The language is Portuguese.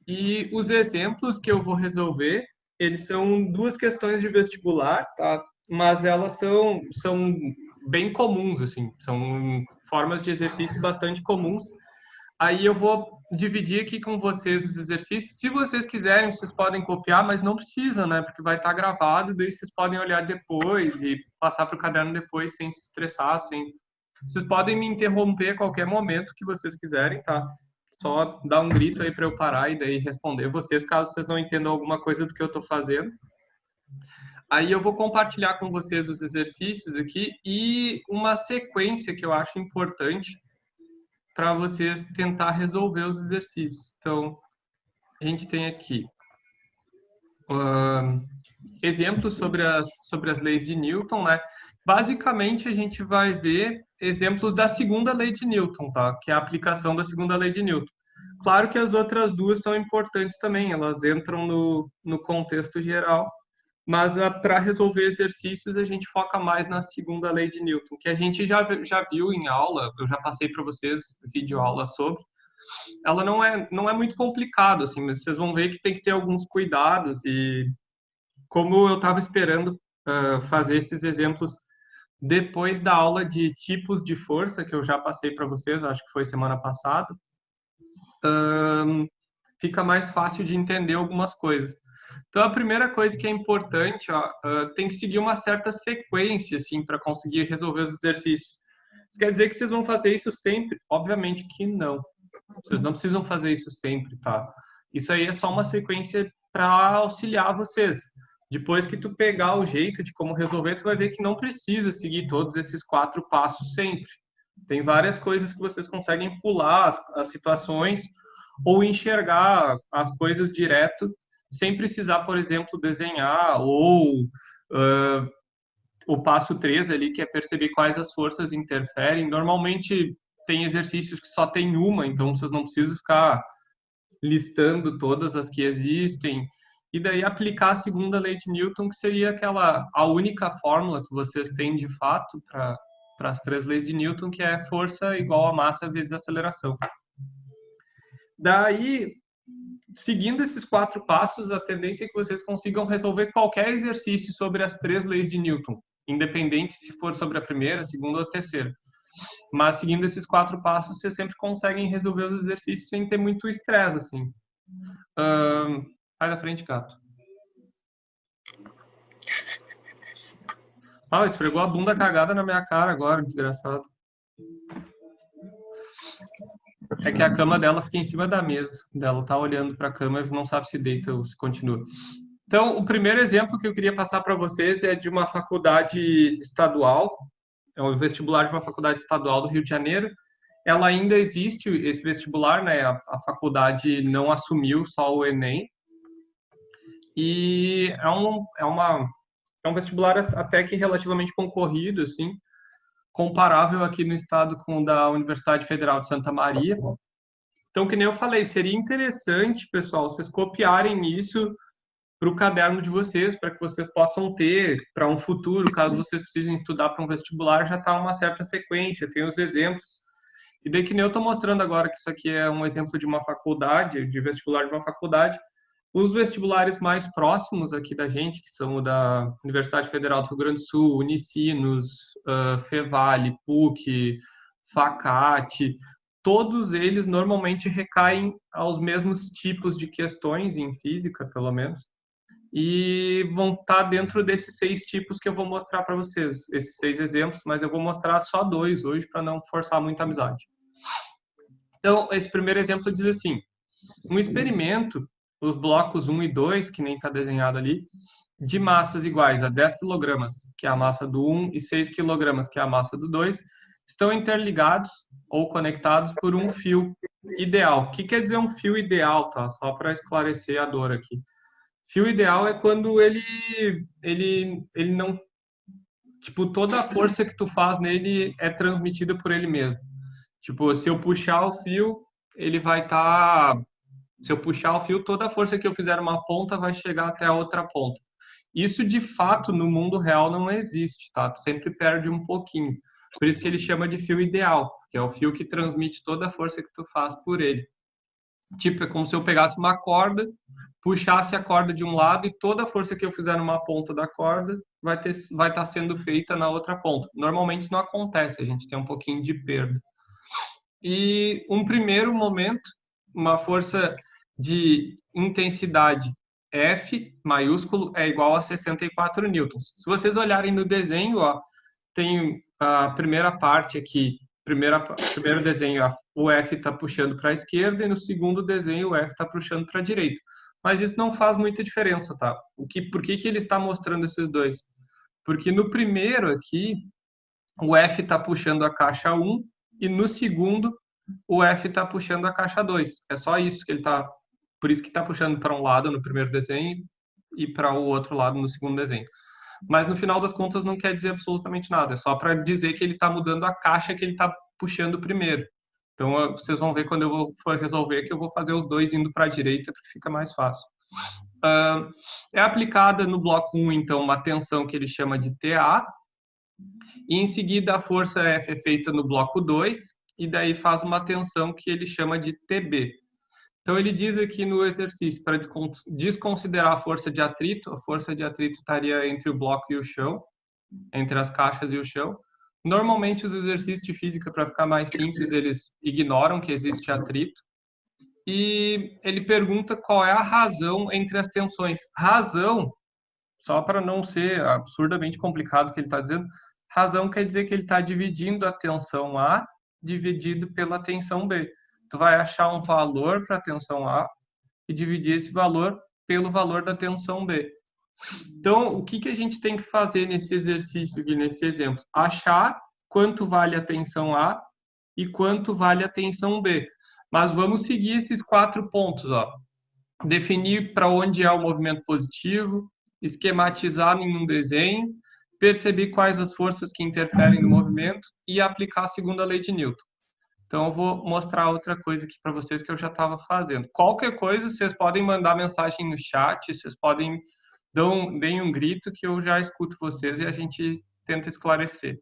E os exemplos que eu vou resolver, eles são duas questões de vestibular, tá? Mas elas são bem comuns, assim, são formas de exercício bastante comuns. Aí eu vou dividir aqui com vocês os exercícios. Se vocês quiserem, vocês podem copiar, mas não precisa, né? Porque vai estar gravado, daí vocês podem olhar depois e passar para o caderno depois sem se estressar, sem... Vocês podem me interromper a qualquer momento que vocês quiserem, tá? Só dar um grito aí para eu parar e daí responder vocês, caso vocês não entendam alguma coisa do que eu estou fazendo. Aí eu vou compartilhar com vocês os exercícios aqui e uma sequência que eu acho importante para vocês tentar resolver os exercícios. Então, a gente tem aqui exemplos sobre as leis de Newton, né? Basicamente, a gente vai ver exemplos da segunda lei de Newton, tá? Que é a aplicação da segunda lei de Newton. Claro que as outras duas são importantes também, elas entram no contexto geral, mas para resolver exercícios a gente foca mais na segunda lei de Newton, que a gente já viu em aula, eu já passei para vocês vídeo aula sobre. Ela não é muito complicado, assim, mas vocês vão ver que tem que ter alguns cuidados e como eu estava esperando fazer esses exemplos depois da aula de tipos de força, que eu já passei para vocês, acho que foi semana passada, fica mais fácil de entender algumas coisas. Então, a primeira coisa que é importante, ó, tem que seguir uma certa sequência, assim, para conseguir resolver os exercícios. Isso quer dizer que vocês vão fazer isso sempre? Obviamente que não. Vocês não precisam fazer isso sempre, tá? Isso aí é só uma sequência para auxiliar vocês. Depois que tu pegar o jeito de como resolver, tu vai ver que não precisa seguir todos esses 4 passos sempre. Tem várias coisas que vocês conseguem pular as situações ou enxergar as coisas direto, sem precisar, por exemplo, desenhar, ou o passo 3 ali, que é perceber quais as forças interferem. Normalmente tem exercícios que só tem uma, então vocês não precisam ficar listando todas as que existem. E daí aplicar a segunda lei de Newton, que seria a única fórmula que vocês têm de fato para as 3 leis de Newton, que é força igual a massa vezes aceleração. Daí, seguindo esses 4 passos, a tendência é que vocês consigam resolver qualquer exercício sobre as 3 leis de Newton, independente se for sobre a primeira, a segunda ou a terceira. Mas seguindo esses 4 passos, vocês sempre conseguem resolver os exercícios sem ter muito estresse, assim. Sai da frente, gato. Ah, esfregou a bunda cagada na minha cara agora, desgraçado. É que a cama dela fica em cima da mesa. Ela tá olhando para a cama e não sabe se deita ou se continua. Então, o primeiro exemplo que eu queria passar para vocês é de uma faculdade estadual, é o vestibular de uma faculdade estadual do Rio de Janeiro. Ela ainda existe, esse vestibular, né? A faculdade não assumiu só o Enem. E é um vestibular até que relativamente concorrido, assim, comparável aqui no estado com o da Universidade Federal de Santa Maria. Então, que nem eu falei, seria interessante, pessoal, vocês copiarem isso para o caderno de vocês, para que vocês possam ter para um futuro, caso vocês precisem estudar para um vestibular, já está uma certa sequência, tem os exemplos. E daí que nem eu estou mostrando agora que isso aqui é um exemplo de uma faculdade, de vestibular de uma faculdade. Os vestibulares mais próximos aqui da gente, que são o da Universidade Federal do Rio Grande do Sul, Unicinos, Fevale, PUC, Facate, todos eles normalmente recaem aos mesmos tipos de questões, em física, pelo menos, e vão estar dentro desses 6 tipos que eu vou mostrar para vocês, esses 6 exemplos, mas eu vou mostrar só 2 hoje para não forçar muita amizade. Então, esse primeiro exemplo diz assim: um experimento, os blocos 1 e 2, que nem está desenhado ali, de massas iguais a 10 kg, que é a massa do 1, e 6 kg, que é a massa do 2, estão interligados ou conectados por um fio ideal. O que quer dizer um fio ideal, tá? Só para esclarecer a dor aqui. Fio ideal é quando ele não... Tipo, toda a força que tu faz nele é transmitida por ele mesmo. Tipo, se eu puxar o fio, ele vai estar... Se eu puxar o fio, toda a força que eu fizer uma ponta vai chegar até a outra ponta. Isso, de fato, no mundo real não existe, tá? Tu sempre perde um pouquinho. Por isso que ele chama de fio ideal, que é o fio que transmite toda a força que tu faz por ele. Tipo, é como se eu pegasse uma corda, puxasse a corda de um lado e toda a força que eu fizer numa ponta da corda vai estar sendo feita na outra ponta. Normalmente isso não acontece, a gente tem um pouquinho de perda. E um primeiro momento, uma força de intensidade F maiúsculo é igual a 64 newtons. Se vocês olharem no desenho, ó, tem a primeira parte aqui, primeiro desenho, o F está puxando para a esquerda e no segundo desenho o F está puxando para a direita. Mas isso não faz muita diferença, tá? Por que ele está mostrando esses dois? Porque no primeiro aqui, o F está puxando a caixa 1 e no segundo o F está puxando a caixa 2. É só isso que ele está. Por isso que está puxando para um lado no primeiro desenho e para o outro lado no segundo desenho. Mas no final das contas não quer dizer absolutamente nada. É só para dizer que ele está mudando a caixa que ele está puxando primeiro. Então vocês vão ver quando eu for resolver que eu vou fazer os dois indo para a direita porque fica mais fácil. É aplicada no bloco 1, então, uma tensão que ele chama de TA, e em seguida a força F é feita no bloco 2, e daí faz uma tensão que ele chama de TB. Então ele diz aqui no exercício, para desconsiderar a força de atrito estaria entre o bloco e o chão, entre as caixas e o chão. Normalmente os exercícios de física, para ficar mais simples, eles ignoram que existe atrito. E ele pergunta qual é a razão entre as tensões. Razão, só para não ser absurdamente complicado o que ele está dizendo, razão quer dizer que ele está dividindo a tensão A dividido pela tensão B. Tu vai achar um valor para a tensão A e dividir esse valor pelo valor da tensão B. Então, o que a gente tem que fazer nesse exercício aqui, nesse exemplo? Achar quanto vale a tensão A e quanto vale a tensão B. Mas vamos seguir esses 4 pontos, ó. Definir para onde é o movimento positivo, esquematizar em um desenho, perceber quais as forças que interferem no movimento e aplicar a segunda lei de Newton. Então, eu vou mostrar outra coisa aqui para vocês que eu já estava fazendo. Qualquer coisa, vocês podem mandar mensagem no chat, vocês podem deem um grito que eu já escuto vocês e a gente tenta esclarecer.